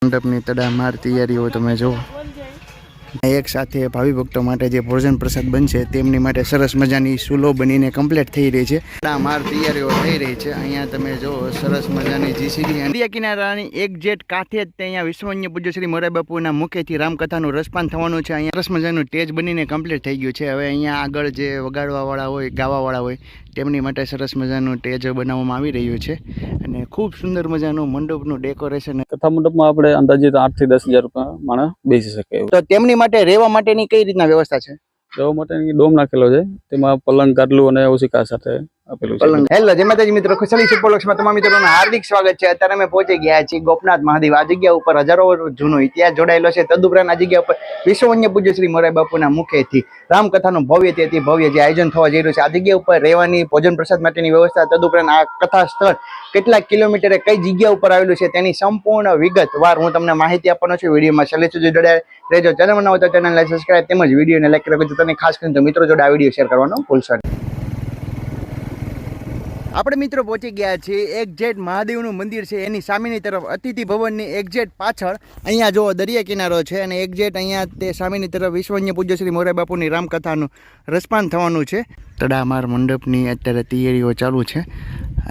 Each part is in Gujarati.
મંડપની તડામાર તૈયારીઓ તમે જુઓ। એક સાથે ભાવિ ભક્તો માટે જે ભોજન પ્રસાદ બનશે તેમની માટે સરસ મજાની સૂલો બનીને કમ્પ્લીટ થઈ રહી છે। તડામાર તૈયારીઓ થઈ રહી છે। અહીંયા તમે જો સરસ મજાની જીસીબી દરિયા કિનારાની એક્ઝેટ કાંઠે જ અહીંયા વિશ્વવન્ય પૂજ્ય શ્રી મોરારી બાપુના મુખેથી રામકથાનું રસપાન થવાનું છે। અહીંયા સરસ મજાનું સ્ટેજ બનીને કમ્પ્લીટ થઈ ગયું છે। હવે અહીંયા આગળ જે વગાડવાવાળા હોય ગાવાવાળા હોય તેમની માટે સરસ મજાનું સ્ટેજ બનાવવામાં આવી રહ્યું છે અને ખૂબ સુંદર મજાનું મંડપનું ડેકોરેશન। કથા મંડપમાં આપણે અંદાજિત 8 થી 10,000 રૂપિયા માણસ બેસી શકે। તો તેમની માટે રહેવા માટેની કઈ રીતના વ્યવસ્થા છે? રહેવા માટેની ડોમ નાખેલો છે, તેમાં પલંગ ગાદલું અને ઓશિકા સાથે આપેલું છે। હેલો જય માતાજી મિત્રો, ખુશાલી સુપરલક્ષમાં તમામ મિત્રોનું હાર્દિક સ્વાગત છે। અત્યારે અમે પહોંચી ગયા છીએ ગોપનાથ મહાદેવ। આ જગ્યા ઉપર હજારો જૂનો ઇતિહાસ જોડાયેલો છે। તદુપરાંત આ જગ્યા ઉપર વિશ્વવન્ય પૂજ્ય શ્રી મોરારી બાપુના મુખેથી રામકથાનું ભવ્યથી ભવ્ય જે આયોજન થવા જઈ રહ્યું છે। આ જગ્યા ઉપર રહેવાની ભોજન પ્રસાદ માટેની વ્યવસ્થા, તદુપરાંત આ કથા સ્થળ કેટલા કિલોમીટરે કઈ જગ્યા ઉપર આવેલું છે તેની સંપૂર્ણ વિગતવાર હું તમને માહિતી આપવાનો છું। વિડીયોમાં છેલ્લે સુધી જોડાયેલા રહેજો। ચેનલ બનાવો તો ચેનલને સબસ્ક્રાઇબ તેમજ વિડીયોને લાઈક કરજો। તને ખાસ કરીને તો મિત્રો જોડે આ વિડીયો શેર કરવાનો ભૂલશો નહીં। આપણે મિત્રો પહોંચી ગયા છીએ એક્ઝેટ મહાદેવનું મંદિર છે એની સામેની તરફ અતિથિ ભવનની એક્ઝેટ પાછળ અહીંયા જો દરિયા કિનારો છે અને એક્ઝેટ અહીંયા તે સામેની તરફ વિશ્વવન્ય પૂજ્ય શ્રી મોરારી બાપુની રામકથાનું રસપાન થવાનું છે। તડામાર મંડપની અત્યારે તૈયારીઓ ચાલુ છે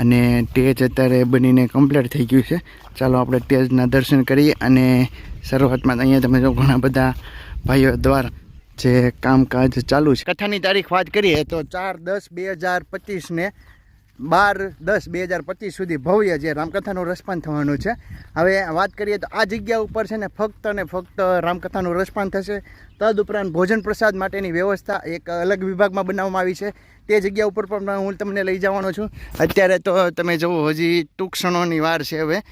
અને સ્ટેજ અત્યારે બનીને કમ્પ્લીટ થઈ ગયું છે। ચાલો આપણે સ્ટેજના દર્શન કરીએ અને શરૂઆતમાં અહીંયા તમે જો ઘણા બધા ભાઈઓ દ્વારા જે કામકાજ ચાલુ છે। કથાની તારીખ વાત કરીએ તો 4/10/2025 ને 12/10/2025 સુધી ભવ્ય જે રામકથાનું રસપાન થવાનું છે। હવે વાત કરીએ તો આ જગ્યા ઉપર છે ને ફક્ત અને ફક્ત રામકથાનું રસપાન થશે। તદુપરાંત ભોજન પ્રસાદ માટેની વ્યવસ્થા એક અલગ વિભાગમાં બનાવવામાં આવી છે। તે જગ્યા ઉપર પણ હું તમને લઈ જવાનો છું। અત્યારે તો તમે જુઓ હજી ટૂંક ક્ષણોની વાર છે। હવે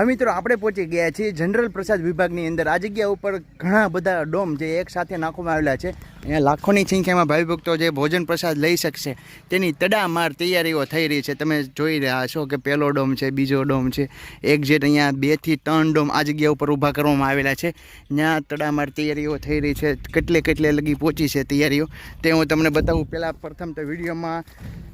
મિત્રો આપણે પહોંચી ગયા છીએ જનરલ પ્રસાદ વિભાગની અંદર। આ જગ્યા ઉપર ઘણા બધા ડોમ જે એક સાથે નાખવામાં આવેલા છે। અહીંયા લાખોની સંખ્યામાં ભાવિ ભક્તો જે ભોજન પ્રસાદ લઈ શકશે તેની તડામાર તૈયારીઓ થઈ રહી છે। તમે જોઈ રહ્યા છો કે પહેલો ડોમ છે, બીજો ડોમ છે, એક્ઝેટ અહીંયા 2 થી 3 ડોમ આ જગ્યા ઉપર ઊભા કરવામાં આવેલા છે। ત્યાં તડામાર તૈયારીઓ થઈ રહી છે। કેટલે લગી પહોંચી છે તૈયારીઓ તે હું તમને બતાવું। પહેલાં પ્રથમ તો વિડીયોમાં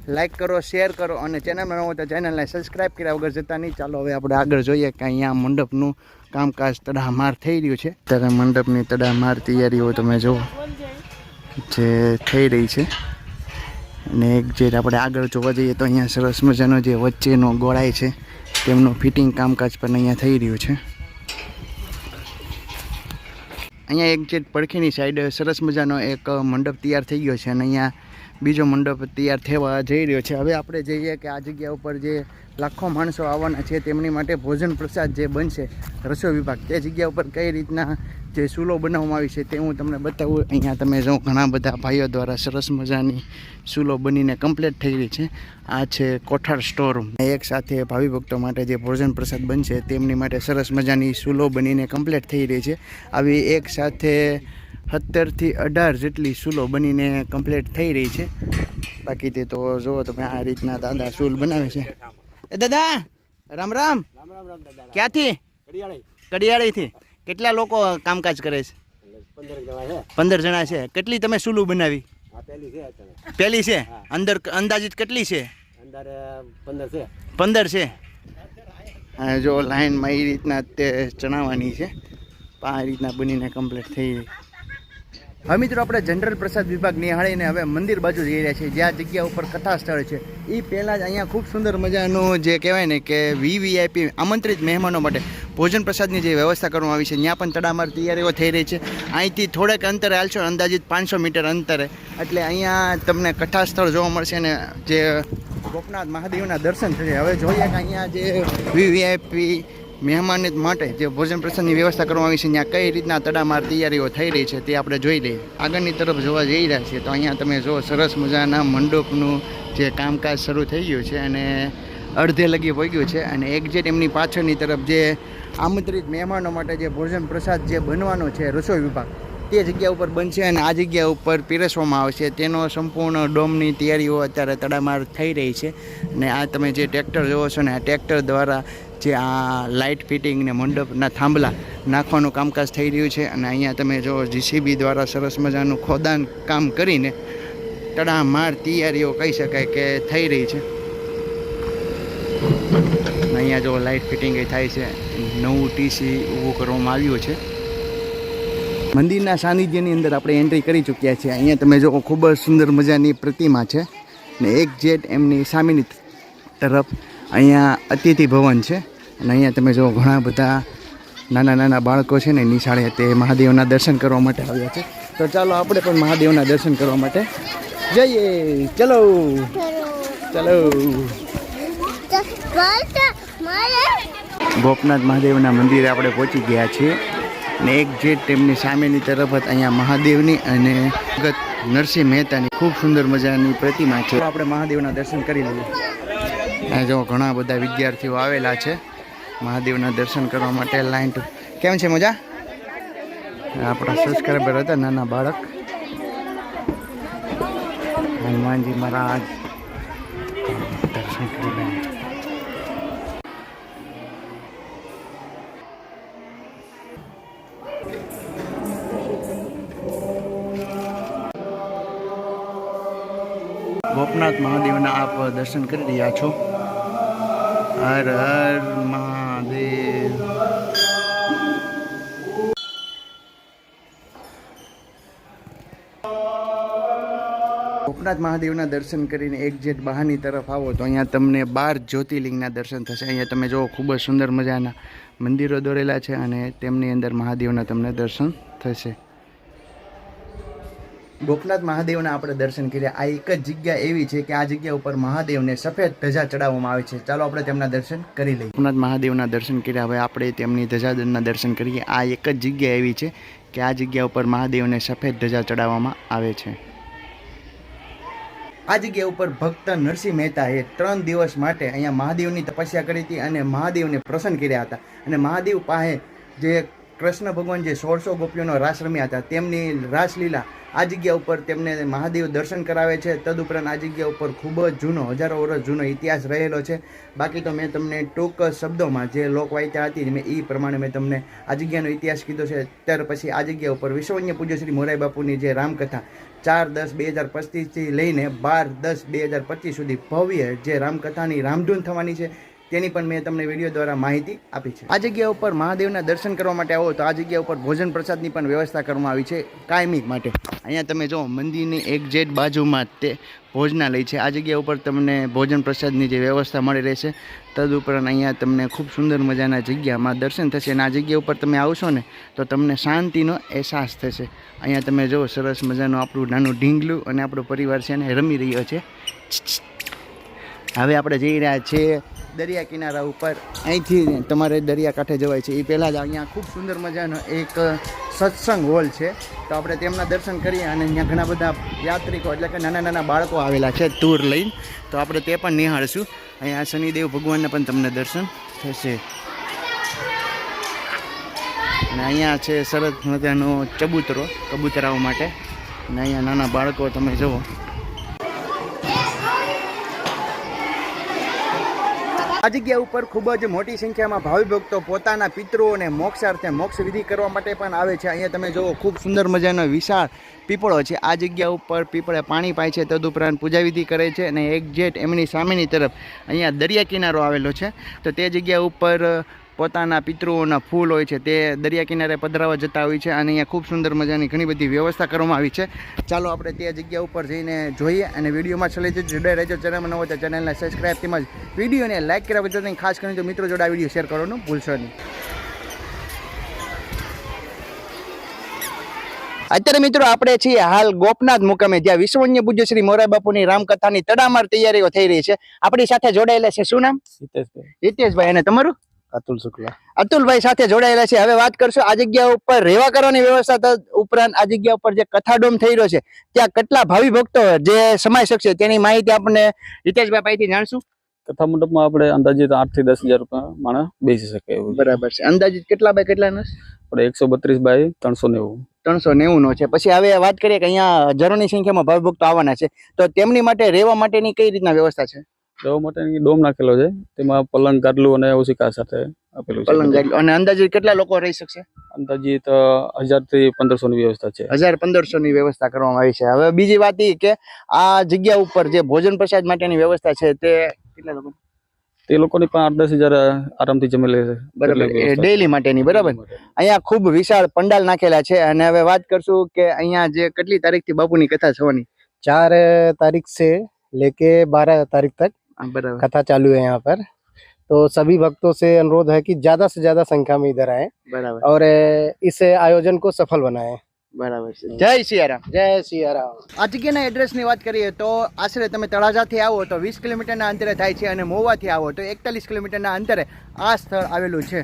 લાઈક કરો, શેર કરો અને ચેનલમાં ન હોય તો ચેનલને સબસ્ક્રાઈબ કર્યા વગર જતા નહીં। ચાલો હવે આપણે આગળ જોઈએ કે અહીંયા મંડપનું કામકાજ તડામાર થઈ રહ્યું છે। ત્યારે મંડપની તડામાર તૈયારીઓ તમે જુઓ જે થઈ રહી છે અને એક જે આપણે આગળ જોવા જઈએ તો અહીંયા સરસ મજાનો જે વચ્ચેનો ગોળાઈ છે તેમનું ફિટિંગ કામકાજ પણ અહીંયા થઈ રહ્યું છે। અહીંયા એક જે પડખેની સાઈડ સરસ મજાનો એક મંડપ તૈયાર થઈ ગયો છે અને અહીંયા બીજો મંડપ તૈયાર થવા જઈ રહ્યો છે। હવે આપણે જોઈએ કે આ જગ્યા ઉપર જે લાખો માણસો આવવાના છે તેમની માટે ભોજન પ્રસાદ જે બનશે રસોઈ વિભાગ તે જગ્યા ઉપર કઈ રીતના જે સૂલો બનાવવામાં આવી છે તે હું તમને બતાવું। અહીંયા તમે જો ઘણા બધા ભાઈઓ દ્વારા સરસ મજાની સૂલો બનીને કમ્પ્લીટ થઈ રહી છે। આ છે કોઠાર સ્ટોર રૂમ। એક સાથે ભાવિ ભક્તો માટે જે ભોજન પ્રસાદ બનશે તેમની માટે સરસ મજાની સૂલો બનીને કમ્પ્લીટ થઈ રહી છે। આવી એક સાથે 17 થી 18 જેટલી સૂલો બનીને કમ્પ્લીટ થઈ રહી છે। બાકી તે તો જુઓ તમે આ રીતના દાદા સૂલ બનાવે છે। એ દાદા રામ રામ। ક્યાંથી? કડિયાળીથી। કેટલા લોકો કામકાજ કરે છે? 15 જણા છે। કેટલી તમે સૂલું બનાવી? પહેલી છે। અંદર અંદાજિત કેટલી છે? 15 છે। હા જો લાઈનમાં એ રીતના તે ચણાવવાની છે। આ રીતના બનીને કમ્પ્લીટ થઈ ગઈ। હવે મિત્રો આપણે જનરલ પ્રસાદ વિભાગ નિહાળીને હવે મંદિર બાજુ જઈ રહ્યા છીએ જ્યાં જગ્યા ઉપર કથા સ્થળ છે। એ પહેલાં જ અહીંયા ખૂબ સુંદર મજાનું જે કહેવાય ને કે VVIP આમંત્રિત મહેમાનો માટે ભોજન પ્રસાદની જે વ્યવસ્થા કરવામાં આવી છે ત્યાં પણ તડામાર તૈયારીઓ થઈ રહી છે। અહીંથી થોડેક અંતરે હાલશો અંદાજિત 500 મીટર અંતરે એટલે અહીંયા તમને કથા સ્થળ જોવા મળશે ને જે ગોપનાથ મહાદેવના દર્શન થશે। હવે જોઈએ કે અહીંયા જે VVIP મહેમાન માટે જે ભોજન પ્રસાદની વ્યવસ્થા કરવામાં આવી છે ત્યાં કઈ રીતના તડામાર તૈયારીઓ થઈ રહી છે તે આપણે જોઈ લઈએ। આગળની તરફ જોવા જઈ રહ્યા છીએ તો અહીંયા તમે જો સરસ મજાના મંડપનું જે કામકાજ શરૂ થઈ ગયું છે અને અડધે લગી પહોંચ્યું છે અને એક્ઝેટ એમની પાછળની તરફ જે આમંત્રિત મહેમાનો માટે જે ભોજન પ્રસાદ જે બનવાનો છે રસોઈ વિભાગ તે જગ્યા ઉપર બનશે અને આ જગ્યા ઉપર પીરસવામાં આવશે। તેનો સંપૂર્ણ ડોમની તૈયારીઓ અત્યારે તડામાર થઈ રહી છે અને આ તમે જે ટ્રેક્ટર જોવો છો ને આ ટ્રેક્ટર દ્વારા જે આ લાઇટ ફિટિંગ ને મંડપના થાંભલા નાખવાનું કામકાજ થઈ રહ્યું છે અને અહીંયા તમે જો જીસીબી દ્વારા સરસ મજાનું ખોદાણ કામ કરીને તડામાર તૈયારીઓ કહી શકાય કે થઈ રહી છે। અહીંયા અહીંયા જો લાઇટ ફિટિંગ થાય છે, નવું ટીસી ઊભું કરવામાં આવ્યું છે. મંદિરના સાનિધ્યની અંદર આપણે એન્ટ્રી કરી ચૂક્યા છીએ. અહીંયા તમે જો ખૂબ જ સુંદર મજાની પ્રતિમા છે ને એક જેટ એમની સામેની તરફ અહીંયા અતિથિ ભવન છે. અને અહીંયા તમે જો ઘણા બધા નાના નાના બાળકો છે ને નિશાળે તે મહાદેવના દર્શન કરવા માટે આવ્યા છે. તો ચાલો આપણે પણ મહાદેવના દર્શન કરવા માટે જઈએ. ચલો ચલો. ગોપનાથ મહાદેવના મંદિરે આપણે પહોંચી ગયા છીએ ને એક જેટ તેમની સામેની તરફ જ અહીંયા મહાદેવની અને ભગત નરસિંહ મહેતાની ખૂબ સુંદર મજાની પ્રતિમા છે. આપણે મહાદેવના દર્શન કરી લઈએ. અહીંયા જો ઘણા બધા વિદ્યાર્થીઓ આવેલા છે મહાદેવના દર્શન કરવા માટે. લાઈન કેમ છે મજા? આપણા સબસ્ક્રાઈબર હતા નાના બાળક હનુમાનજી મહારાજ દર્શન કરી લઈએ. ગોપનાથ મહાદેવના આપ દર્શન કરી રહ્યા છો. હર હર મહાદેવ. ગોપનાથ મહાદેવના દર્શન કરીને એક જેટ બહારની તરફ આવો તો અહીંયા તમને 12 જ્યોતિર્લિંગના દર્શન થશે. અહીંયા તમે જો ખૂબ જ સુંદર મજાના મંદિરો દોરેલા છે અને તેમની અંદર મહાદેવના તમને દર્શન થશે. ગોપનાથ મહાદેવના આપણે દર્શન કર્યા. આ એક જ જગ્યા એવી છે કે આ જગ્યા ઉપર મહાદેવને સફેદ ધજા ચડાવવામાં આવે છે. ચાલો આપણે તેમના દર્શન કરી લઈએ. ગોપનાથ મહાદેવના દર્શન કર્યા, હવે આપણે તેમની ધજાદળના દર્શન કરીએ. આ એક જ જગ્યા એવી છે કે આ જગ્યા ઉપર મહાદેવને સફેદ ધજા ચડાવવામાં આવે છે. આ જગ્યા ઉપર ભક્ત નરસિંહ મહેતાએ 3 દિવસ માટે અહીંયા મહાદેવની તપસ્યા કરી હતી અને મહાદેવને પ્રસન્ન કર્યા હતા. અને મહાદેવ પાસે જે કૃષ્ણ ભગવાન જે 1600 ગોપીઓનો રાસ રમ્યા હતા તેમની રાસલીલા આ જગ્યા ઉપર તેમને મહાદેવ દર્શન કરાવે છે. તદુપરાંત આ જગ્યા ઉપર ખૂબ જ જૂનો, હજારો વર્ષ જૂનો ઇતિહાસ રહેલો છે. બાકી તો મેં તમને ટૂંક શબ્દોમાં જે લોકવાયકા હતી મેં એ પ્રમાણે મેં તમને આ જગ્યાનો ઇતિહાસ કીધો છે. ત્યાર પછી આ જગ્યા ઉપર વિશ્વવન્ય પૂજ્ય શ્રી મોરારી બાપુની જે રામકથા 4/10/2025 લઈને 12/10/2025 સુધી ભવ્ય જે રામકથાની રામધૂન થવાની છે તેની પણ મેં તમને વિડીયો દ્વારા માહિતી આપી છે. આ જગ્યા ઉપર મહાદેવના દર્શન કરવા માટે આવો તો આ જગ્યા ઉપર ભોજન પ્રસાદની પણ વ્યવસ્થા કરવામાં આવી છે કાયમી માટે. અહીંયા તમે જો મંદિરની એક જેટ બાજુમાં તે ભોજનાલય છે. આ જગ્યા ઉપર તમને ભોજન પ્રસાદની જે વ્યવસ્થા મળી રહેશે. તદુપરાંત અહીંયા તમને ખૂબ સુંદર મજાના જગ્યામાં દર્શન થશે અને આ જગ્યા ઉપર તમે આવશો ને તો તમને શાંતિનો અહેસાસ થશે. અહીંયા તમે જો સરસ મજાનું આપણું નાનું ઢીંગલું અને આપણો પરિવાર છે ને રમી રહ્યો છે. હવે આપણે જઈ રહ્યા છીએ દરિયા કિનારા ઉપર. અહીંથી તમારે દરિયા કાંઠે જવાય છે એ પહેલાં જ અહીંયા ખૂબ સુંદર મજાનો એક સત્સંગ હોલ છે. તો આપણે તેમના દર્શન કરીએ અને અહીંયા ઘણા બધા યાત્રિકો એટલે કે નાના નાના બાળકો આવેલા છે ટૂર લઈને. તો આપણે તે પણ નિહાળશું. અહીંયા શનિદેવ ભગવાનના પણ તમને દર્શન થશે. અને અહીંયા છે સરસ મજાનો ચબૂતરો કબૂતરાઓ માટે. અને અહીંયા નાના બાળકો તમે જુઓ. આ જગ્યા ઉપર ખૂબ જ મોટી સંખ્યામાં ભાવિ ભક્તો પોતાના પિતૃઓને મોક્ષાર્થે મોક્ષ વિધિ કરવા માટે પણ આવે છે. અહીંયા તમે જુઓ ખૂબ સુંદર મજાનો વિશાળ પીપળો છે. આ જગ્યા ઉપર પીપળે પાણી પાય છે. તદુપરાંત પૂજાવિધિ કરે છે. અને એક જેટ એમની સામેની તરફ અહીંયા દરિયા કિનારો આવેલો છે. તો તે જગ્યા ઉપર પોતાના પિતૃઓના ફૂલ હોય છે તે દરિયા કિનારે પધરાવા જતા હોય છે. અને અહીંયા ખૂબ સુંદર મજાની ઘણી બધી વ્યવસ્થા કરવામાં આવી છે. ચાલો આપણે તે જગ્યા ઉપર જઈને જોઈએ અને વિડીયોમાં છેલ્લે જોડાઈ રહેજો. ચેનલમાં ન હોય તો ચેનલને સબસ્ક્રાઈબ તેમજ વિડીયોને લાઇક કર્યા વગર ખાસ કરીને તો મિત્રો જોડે આ વિડીયો શેર કરવાનું ભૂલશો નહીં. અત્યારે મિત્રો આપણે છીએ હાલ ગોપનાથ મુકામે, જ્યાં વિશ્વવન્ય પૂજ્ય શ્રી મોરારી બાપુની રામકથાની તડામાર તૈયારીઓ થઈ રહી છે. આપણી સાથે જોડાયેલા છે શું નામ? હિતેશભાઈ. અને તમારું? અતુલ શુક્લા. અતુલભાઈ સાથે જોડાયેલા છે. હવે વાત કરશો આ જગ્યા ઉપર રહેવા કરવાની વ્યવસ્થા ઉપરાંત આ જગ્યા ઉપર જે કથાડોમ થઈ રહ્યો છે ત્યાં કેટલા ભાવિ ભક્તો જે સમાઈ શકશે તેની માહિતી આપણે હિતેશભાઈ પાસેથી જાણશું. કથા મંડપમાં આપણે અંદાજિત 8 થી 10,000 રૂપિયા માણસ બેસી શકે એવું. બરાબર છે. અંદાજિત કેટલા બાય કેટલાનો? આપણે 132 બાય 390. 390 નો છે. પછી હવે વાત કરીએ કે અહીંયા હજારોની સંખ્યામાં ભાવિ ભક્તો આવવાના છે તો તેમની માટે રહેવા માટેની કઈ રીતના વ્યવસ્થા છે? રહેવા માટેની ડોમ નાખેલો છે. તેમાં પલંગ ગાદલું અને ઓશિકા સાથે આપેલું છે. પલંગ ગાદલું. અને અંદાજિત કેટલા લોકો રહી શકશે? અંદાજિત 1000 થી 1500 ની વ્યવસ્થા છે. 1000-1500 ની વ્યવસ્થા કરવામાં આવી છે. હવે બીજી વાત એ કે આ જગ્યા ઉપર જે ભોજન પ્રસાદ માટેની વ્યવસ્થા છે તે કેટલા લોકો? તે લોકોની પણ 8-10 હજાર આરામથી જમી લે છે. બરાબર, એટલી એ વ્યવસ્થા છે. ડેઈલી માટેની બરાબર. અહીંયા ખૂબ વિશાળ પંડાલ નાખેલા છે અને હવે વાત કરશું કે અહીંયા જે કેટલી તારીખથી બાપુની કથા થવાની? 4 तारीख से लेके 12 तारीख तक બરાબર कथा चालू है यहाँ पर। तो सभी भक्तों से अनुरोध है कि ज्यादा से ज्यादा संख्या में इधर आए બરાબર और इस आयोजन को सफल बनाएं। બરાબર છે. જય સિયારામ. जय सिया राम। આ જગ્યાના એડ્રેસની વાત કરીએ તો આશરે તમે તળાજાથી આવો તો 20 કિલોમીટરના અંતરે થાય છે અને મહુવાથી આવો તો 41 કિલોમીટરના અંતરે આ સ્થળ આવેલું છે.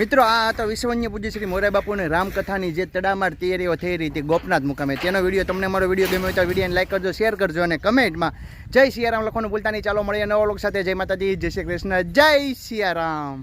મિત્રો, આ તો વિશ્વવન્ય પૂજ્ય શ્રી મોરારી બાપુની રામકથાની જે તડામાર તૈયારીઓ થઈ રહી હતી ગોપનાથ મુકામે, તેનો વિડીયો તમને અમારો વિડીયો ગમ્યો હોય તો વિડીયોને લાઈક કરજો, શેર કરજો અને કમેન્ટમાં જય સિયારામ લખવાનું ભૂલતા નહીં. ચાલો મળીએ નવા લોક સાથે. જય માતાજી, જય શ્રી કૃષ્ણ, જય સિયારામ.